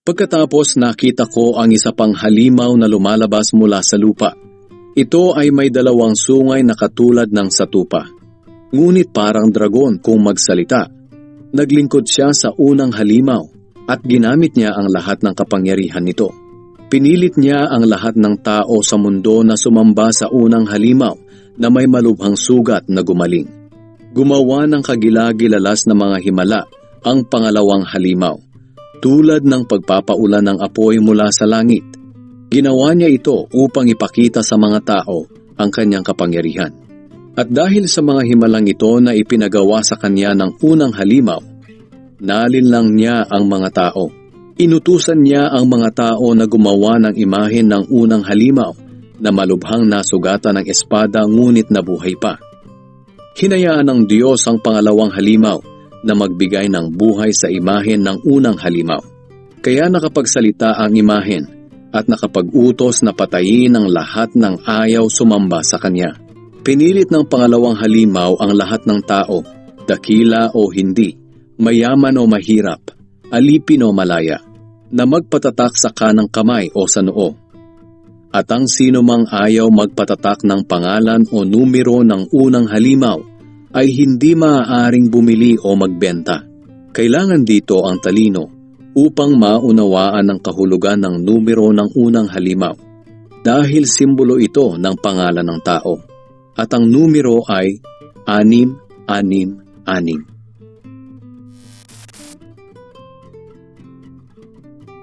Pagkatapos nakita ko ang isa pang halimaw na lumalabas mula sa lupa. Ito ay may dalawang sungay na katulad ng sa tupa. Ngunit parang dragon kung magsalita. Naglingkod siya sa unang halimaw at ginamit niya ang lahat ng kapangyarihan nito. Pinilit niya ang lahat ng tao sa mundo na sumamba sa unang halimaw na may malubhang sugat na gumaling. Gumawa ng kagilagilalas na mga himala ang pangalawang halimaw, tulad ng pagpapaulan ng apoy mula sa langit. Ginawa niya ito upang ipakita sa mga tao ang kanyang kapangyarihan. At dahil sa mga himalang ito na ipinagawa sa kanya ng unang halimaw, nalinlang niya ang mga tao. Inutusan niya ang mga tao na gumawa ng imahen ng unang halimaw na malubhang nasugatan ng espada ngunit nabuhay pa. Hinayaan ng Diyos ang pangalawang halimaw na magbigay ng buhay sa imahen ng unang halimaw. Kaya nakapagsalita ang imahen at nakapag-utos na patayin ang lahat ng ayaw sumamba sa kanya. Pinilit ng pangalawang halimaw ang lahat ng tao, dakila o hindi, mayaman o mahirap, alipin o malaya, na magpatatak sa kanang kamay o sa noo. At ang sino mang ayaw magpatatak ng pangalan o numero ng unang halimaw ay hindi maaaring bumili o magbenta. Kailangan dito ang talino upang maunawaan ang kahulugan ng numero ng unang halimaw dahil simbolo ito ng pangalan ng tao. At ang numero ay 666.